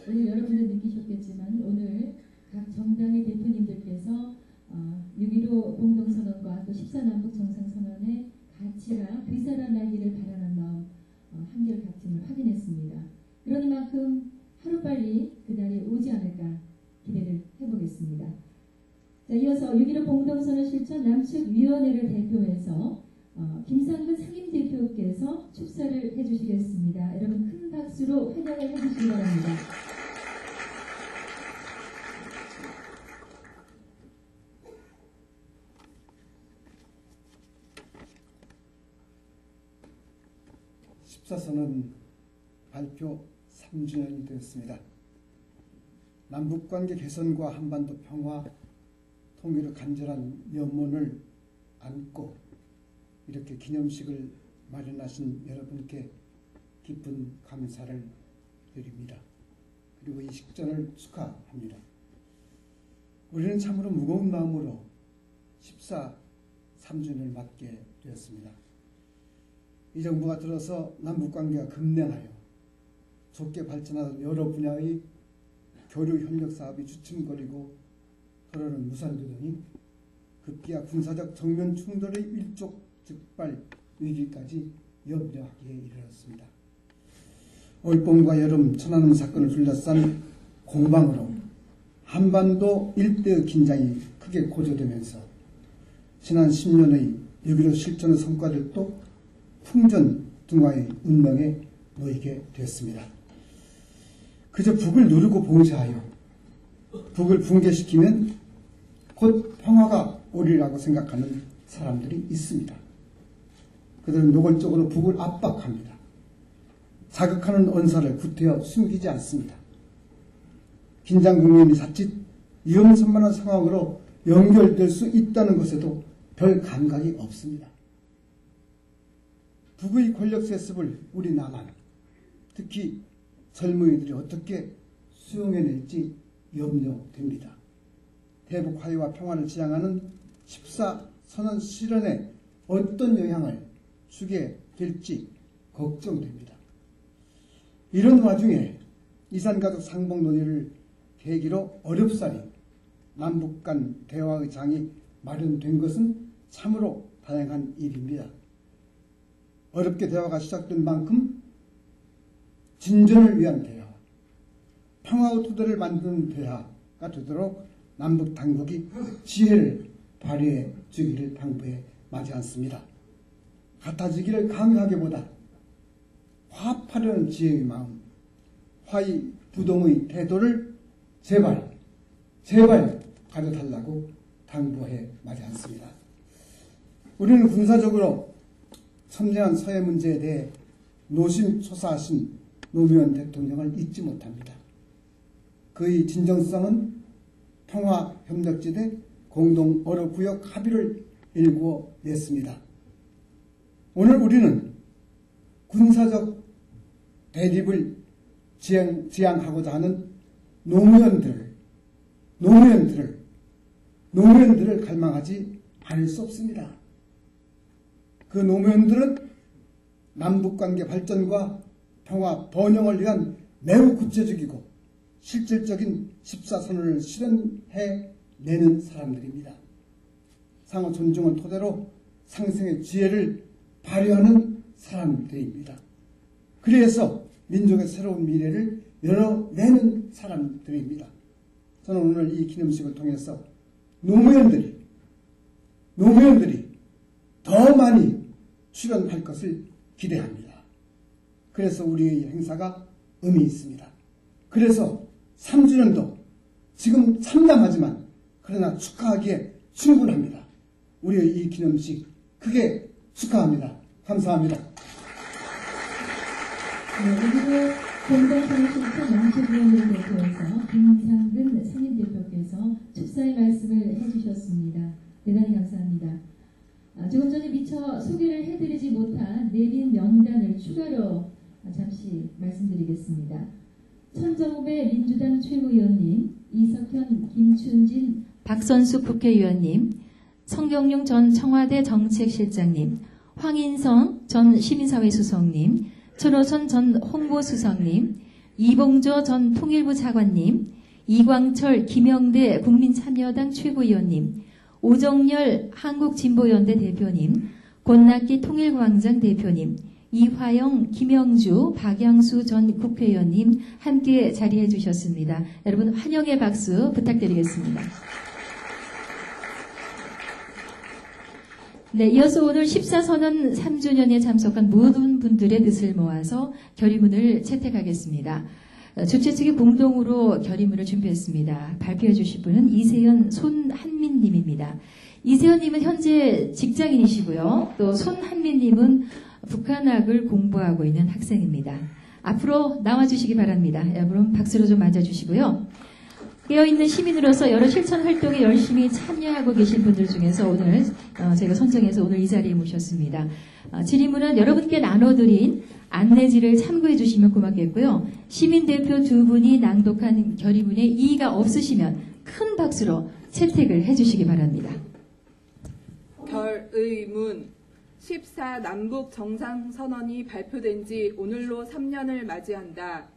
오늘 여러분들 느끼셨겠지만 오늘 각 정당의 대표님들께서 6.15 공동선언과 또 14 남북 정상선언의 가치가 되살아나기를 바라는 마음 한결같음을 확인했습니다. 그러는 만큼 하루빨리 그날이 오지 않을까 기대를 해보겠습니다. 추천 남측위원회를 대표해서 김상근 상임대표께서 축사를 해주시겠습니다. 여러분 큰 박수로 환영을 해주시기 바랍니다. 십사선언 발표 3주년이 되었습니다. 남북관계 개선과 한반도 평화, 통일의 간절한 염원을 안고 이렇게 기념식을 마련하신 여러분께 깊은 감사를 드립니다. 그리고 이 식전을 축하합니다. 우리는 참으로 무거운 마음으로 3주년을 맞게 되었습니다. 이 정부가 들어서 남북관계가 급냉하여 좋게 발전하던 여러 분야의 교류 협력 사업이 주춤거리고 서로는 무산되더니 급기야 군사적 정면 충돌의 일촉즉발 위기까지 염려하기에 이르렀습니다. 올봄과 여름 천안함 사건을 둘러싼 공방으로 한반도 일대의 긴장이 크게 고조되면서 지난 10년의 6.15 실전의 성과들도 풍전등화의 운명에 놓이게 되었습니다. 그저 북을 누르고 봉쇄하여 북을 붕괴시키면 곧 평화가 오리라고 생각하는 사람들이 있습니다. 그들은 노골적으로 북을 압박합니다. 자극하는 언사를 구태여 숨기지 않습니다. 긴장 국면이 자칫 위험천만한 상황으로 연결될 수 있다는 것에도 별 감각이 없습니다. 북의 권력 세습을 우리 남한, 특히 젊은이들이 어떻게 수용해낼지 염려됩니다. 대북 화해와 평화를 지향하는 14선언 실현에 어떤 영향을 주게 될지 걱정됩니다. 이런 와중에 이산가족 상봉 논의를 계기로 어렵사리 남북 간 대화의 장이 마련된 것은 참으로 다행한 일입니다. 어렵게 대화가 시작된 만큼 진전을 위한 대화, 평화의 토대를 만드는 대화가 되도록 남북 당국이 지혜를 발휘해 주기를 당부해 마지 않습니다. 같아지기를 강요하기보다 화합하려는 지혜의 마음, 화의 부동의 태도를 제발 가져달라고 당부해 마지 않습니다. 우리는 군사적으로 첨예한 서해 문제에 대해 노심초사하신 노무현 대통령을 잊지 못합니다. 그의 진정성은 평화협력지대 공동어로구역 합의를 일구어 냈습니다. 오늘 우리는 군사적 대립을 지향하고자 하는 노무현들을 갈망하지 않을 수 없습니다. 그 노무현들은 남북관계 발전과 평화 번영을 위한 매우 구체적이고 실질적인 14선언을 실현해내는 사람들입니다. 상호 존중을 토대로 상생의 지혜를 발휘하는 사람들입니다. 그래서 민족의 새로운 미래를 열어내는 사람들입니다. 저는 오늘 이 기념식을 통해서 노무현들이 더 많이 출연할 것을 기대합니다. 그래서 우리의 행사가 의미 있습니다. 그래서 3주년도 지금 참담하지만 그러나 축하하기에 충분합니다. 우리의 이 기념식 크게 축하합니다. 감사합니다. 오늘도 공동선언 실천 남측위원회를 대표해서 김상근 상임대표께서 축사의 말씀을 해주셨습니다. 대단히 감사합니다. 조금 전에 미처 소개를 해드리지 못한 내빈 명단을 추가로 잠시 말씀드리겠습니다. 천정배 민주당 최고위원님, 이석현, 김춘진, 박선숙 국회의원님, 성경용 전 청와대 정책실장님, 황인성 전 시민사회수석님, 천호선 전 홍보수석님, 이봉조 전 통일부 차관님, 이광철 김영대 국민참여당 최고위원님, 오정열 한국진보연대 대표님, 권낙기 통일광장 대표님, 이화영, 김영주, 박양수 전 국회의원님 함께 자리해 주셨습니다. 여러분 환영의 박수 부탁드리겠습니다. 네, 이어서 오늘 14선언 3주년에 참석한 모든 분들의 뜻을 모아서 결의문을 채택하겠습니다. 주최 측이 공동으로 결의문을 준비했습니다. 발표해 주실 분은 이세연 손한민님입니다. 이세연님은 현재 직장인이시고요. 또 손한민님은 북한학을 공부하고 있는 학생입니다. 앞으로 나와주시기 바랍니다. 여러분 박수로 좀 맞아주시고요. 깨어있는 시민으로서 여러 실천 활동에 열심히 참여하고 계신 분들 중에서 오늘 제가 선정해서 오늘 이 자리에 모셨습니다. 질의문은 여러분께 나눠드린 안내지를 참고해 주시면 고맙겠고요. 시민대표 두 분이 낭독한 결의문에 이의가 없으시면 큰 박수로 채택을 해주시기 바랍니다. 결의문 14 남북 정상선언이 발표된 지 오늘로 3년을 맞이한다.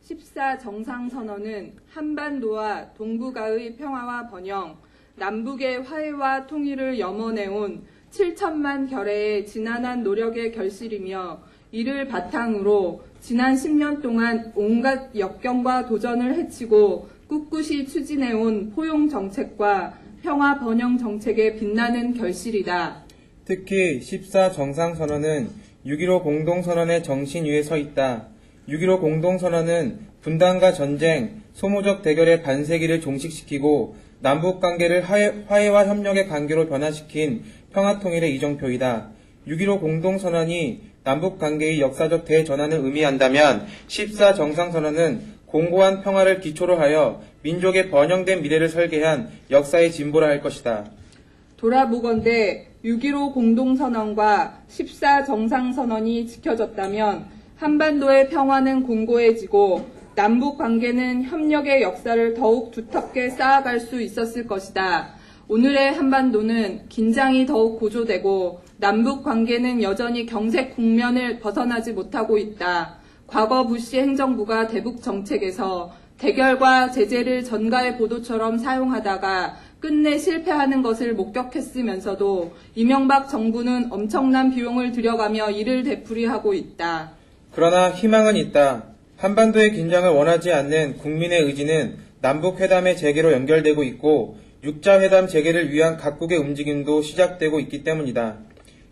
14 정상선언은 한반도와 동북아의 평화와 번영, 남북의 화해와 통일을 염원해온 7천만 결의의 지난한 노력의 결실이며 이를 바탕으로 지난 10년 동안 온갖 역경과 도전을 헤치고 꿋꿋이 추진해온 포용 정책과 평화 번영 정책에 빛나는 결실이다. 특히 14 정상선언은 6.15 공동선언의 정신 위에 서 있다. 6.15 공동선언은 분단과 전쟁, 소모적 대결의 반세기를 종식시키고 남북관계를 화해와 협력의 관계로 변화시킨 평화통일의 이정표이다. 6.15 공동선언이 남북관계의 역사적 대전환을 의미한다면 14 정상선언은 공고한 평화를 기초로 하여 민족의 번영된 미래를 설계한 역사의 진보라 할 것이다. 돌아보건대 6.15 공동선언과 14 정상선언이 지켜졌다면 한반도의 평화는 공고해지고 남북관계는 협력의 역사를 더욱 두텁게 쌓아갈 수 있었을 것이다. 오늘의 한반도는 긴장이 더욱 고조되고 남북관계는 여전히 경색 국면을 벗어나지 못하고 있다. 과거 부시 행정부가 대북 정책에서 대결과 제재를 전가의 보도처럼 사용하다가 끝내 실패하는 것을 목격했으면서도 이명박 정부는 엄청난 비용을 들여가며 이를 되풀이하고 있다. 그러나 희망은 있다. 한반도의 긴장을 원하지 않는 국민의 의지는 남북회담의 재개로 연결되고 있고 6자 회담 재개를 위한 각국의 움직임도 시작되고 있기 때문이다.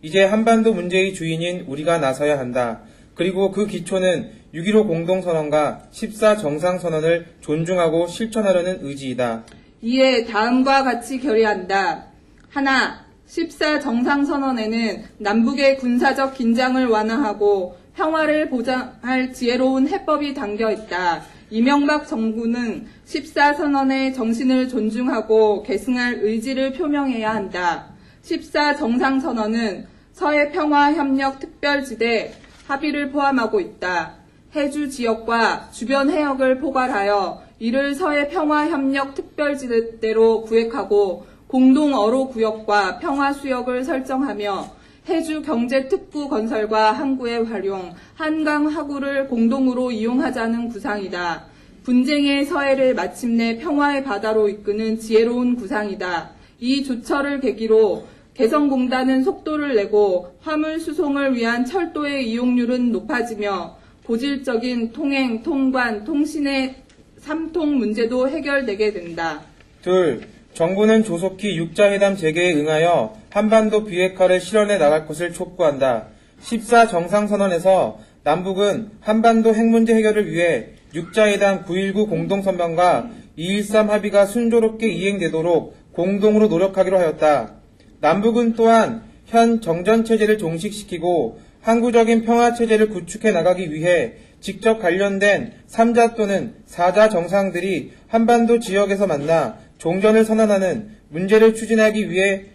이제 한반도 문제의 주인인 우리가 나서야 한다. 그리고 그 기초는 6.15 공동선언과 14 정상선언을 존중하고 실천하려는 의지이다. 이에 다음과 같이 결의한다. 하나, 14 정상선언에는 남북의 군사적 긴장을 완화하고 평화를 보장할 지혜로운 해법이 담겨 있다. 이명박 정부는 14 선언의 정신을 존중하고 계승할 의지를 표명해야 한다. 14 정상선언은 서해 평화협력 특별지대 합의를 포함하고 있다. 해주 지역과 주변 해역을 포괄하여 이를 서해 평화협력 특별지대로 구획하고 공동 어로구역과 평화수역을 설정하며 해주 경제특구 건설과 항구의 활용, 한강 하구를 공동으로 이용하자는 구상이다. 분쟁의 서해를 마침내 평화의 바다로 이끄는 지혜로운 구상이다. 이 조처를 계기로 개성공단은 속도를 내고 화물 수송을 위한 철도의 이용률은 높아지며 고질적인 통행, 통관, 통신의 3통 문제도 해결되게 된다. 둘, 정부는 조속히 6자 회담 재개에 응하여 한반도 비핵화를 실현해 나갈 것을 촉구한다. 14 정상선언에서 남북은 한반도 핵 문제 해결을 위해 6자 회담 9.19 공동선언과 2.13 합의가 순조롭게 이행되도록 공동으로 노력하기로 하였다. 남북은 또한 현 정전체제를 종식시키고 항구적인 평화체제를 구축해 나가기 위해 직접 관련된 3자 또는 4자 정상들이 한반도 지역에서 만나 종전을 선언하는 문제를 추진하기 위해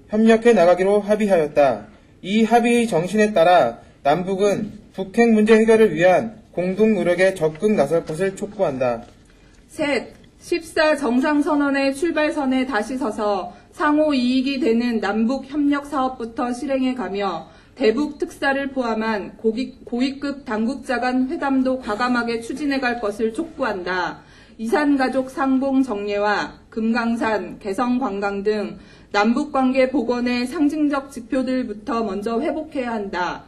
협력해 나가기로 합의하였다. 이 합의의 정신에 따라 남북은 북핵 문제 해결을 위한 공동 노력에 적극 나설 것을 촉구한다. 셋, 14 정상선언의 출발선에 다시 서서 상호 이익이 되는 남북 협력 사업부터 실행해 가며 대북 특사를 포함한 고위급 당국자 간 회담도 과감하게 추진해 갈 것을 촉구한다. 이산가족 상봉 정례와 금강산, 개성관광 등 남북관계 복원의 상징적 지표들부터 먼저 회복해야 한다.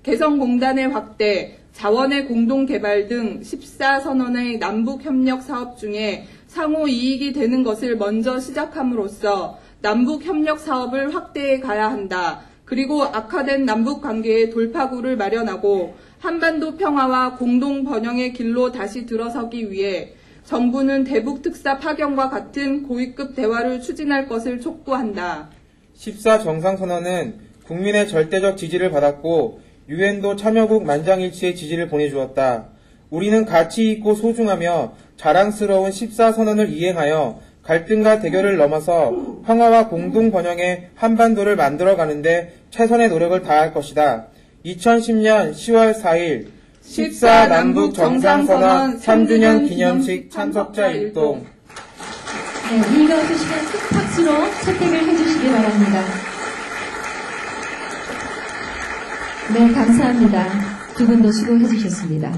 개성공단의 확대, 자원의 공동개발 등 14선언의 남북협력 사업 중에 상호 이익이 되는 것을 먼저 시작함으로써 남북 협력 사업을 확대해 가야 한다. 그리고 악화된 남북 관계의 돌파구를 마련하고 한반도 평화와 공동 번영의 길로 다시 들어서기 위해 정부는 대북 특사 파견과 같은 고위급 대화를 추진할 것을 촉구한다. 14 정상선언은 국민의 절대적 지지를 받았고 유엔도 참여국 만장일치의 지지를 보내주었다. 우리는 가치 있고 소중하며 자랑스러운 14 선언을 이행하여 갈등과 대결을 넘어서 평화와 공동 번영의 한반도를 만들어가는데 최선의 노력을 다할 것이다. 2010년 10월 4일 14 남북 정상선언 3주년 기념식 참석자 일동. 네, 읽어주시면 큰 박수로 채택을 해주시기 바랍니다. 네, 감사합니다. 두 분도 수고해주셨습니다.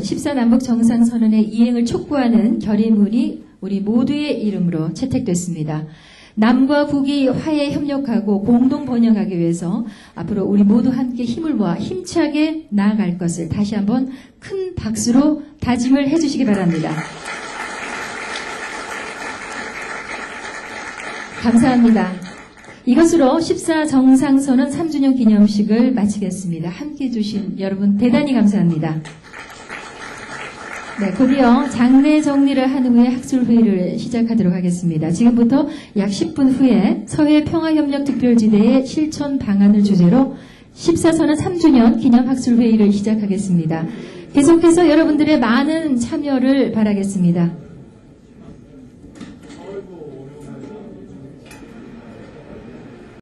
14 남북 정상선언의 이행을 촉구하는 결의문이 우리 모두의 이름으로 채택됐습니다. 남과 북이 화해 협력하고 공동 번영하기 위해서 앞으로 우리 모두 함께 힘을 모아 힘차게 나아갈 것을 다시 한번 큰 박수로 다짐을 해주시기 바랍니다. 감사합니다. 이것으로 14 정상선언 3주년 기념식을 마치겠습니다. 함께해 주신 여러분 대단히 감사합니다. 네, 곧이어 장례 정리를 한 후에 학술회의를 시작하도록 하겠습니다. 지금부터 약 10분 후에 서해 평화협력특별지대의 실천 방안을 주제로 14선언 3주년 기념 학술회의를 시작하겠습니다. 계속해서 여러분들의 많은 참여를 바라겠습니다.